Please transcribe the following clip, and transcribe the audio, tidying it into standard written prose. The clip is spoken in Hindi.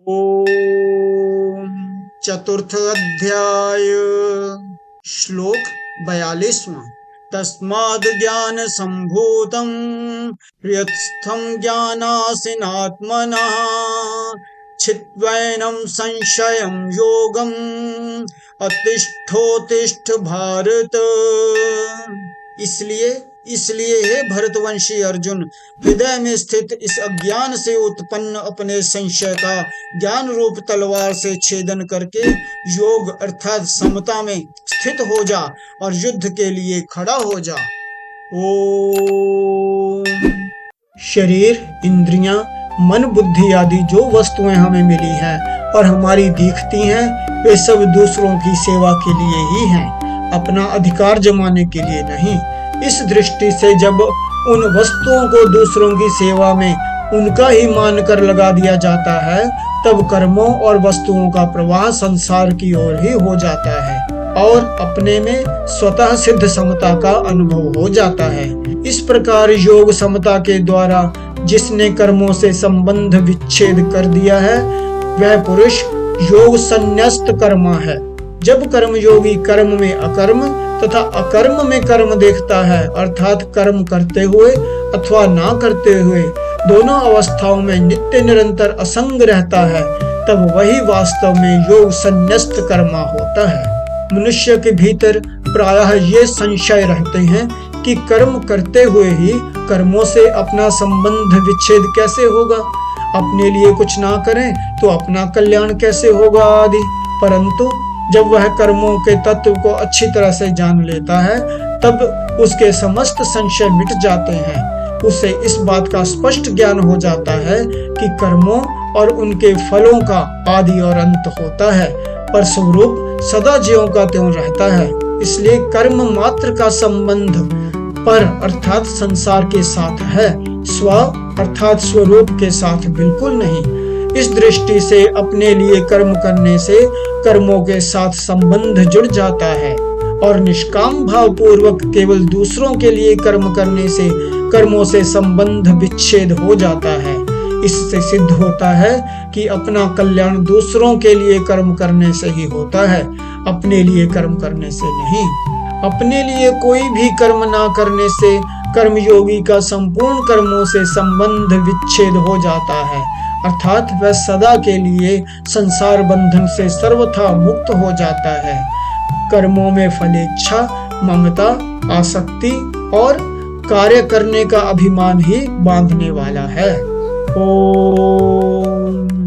ओम। चतुर्थ अध्याय। श्लोक 42वां। तस्माद् ज्ञान संभूतं हृत्स्थं ज्ञानासिनात्मनः छित्त्वैनं संशयं योगम् अतिष्ठोतिष्ठ भारत। इसलिए इसलिए हे भरतवंशी अर्जुन, हृदय में स्थित इस अज्ञान से उत्पन्न अपने संशय का ज्ञान रूप तलवार से छेदन करके योग अर्थात समता में स्थित हो जा और युद्ध के लिए खड़ा हो जा। ओम। शरीर, इंद्रियां, मन, बुद्धि आदि जो वस्तुएं हमें मिली हैं और हमारी दिखती हैं, वे सब दूसरों की सेवा के लिए ही हैं, अपना अधिकार जमाने के लिए नहीं। इस दृष्टि से जब उन वस्तुओं को दूसरों की सेवा में उनका ही मानकर लगा दिया जाता है, तब कर्मों और वस्तुओं का प्रवाह संसार की ओर ही हो जाता है और अपने में स्वतः सिद्ध समता का अनुभव हो जाता है। इस प्रकार योग समता के द्वारा जिसने कर्मों से संबंध विच्छेद कर दिया है, वह पुरुष योग संन्यस्त कर्मा है। जब कर्मयोगी कर्म में अकर्म तथा अकर्म में कर्म देखता है, अर्थात कर्म करते हुए अथवा ना करते हुए दोनों अवस्थाओं में नित्य निरंतर असंग रहता है, तब वही वास्तव में योग संन्यस्त कर्मा होता है। मनुष्य के भीतर प्रायः ये संशय रहते हैं कि कर्म करते हुए ही कर्मों से अपना संबंध विच्छेद कैसे होगा, अपने लिए कुछ ना करें तो अपना कल्याण कैसे होगा आदि। परंतु जब वह कर्मों के तत्व को अच्छी तरह से जान लेता है, तब उसके समस्त संशय मिट जाते हैं। उसे इस बात का स्पष्ट ज्ञान हो जाता है कि कर्मों और उनके फलों का आदि और अंत होता है, पर स्वरूप सदा ज्यों का त्यों रहता है। इसलिए कर्म मात्र का संबंध पर अर्थात संसार के साथ है, स्व अर्थात स्वरूप के साथ बिल्कुल नहीं। इस दृष्टि से अपने लिए कर्म करने से कर्मों के साथ संबंध जुड़ जाता है और निष्काम भाव पूर्वक केवल दूसरों के लिए कर्म करने से कर्मों से संबंध विच्छेद हो जाता है। इससे सिद्ध होता है कि अपना कल्याण दूसरों के लिए कर्म करने से ही होता है, अपने लिए कर्म करने से नहीं। अपने लिए कोई भी कर्म ना करने से कर्मयोगी का संपूर्ण कर्मों से संबंध विच्छेद हो जाता है, अर्थात वह सदा के लिए संसार बंधन से सर्वथा मुक्त हो जाता है। कर्मों में फलेच्छा, ममता, आसक्ति और कार्य करने का अभिमान ही बांधने वाला है। ओम।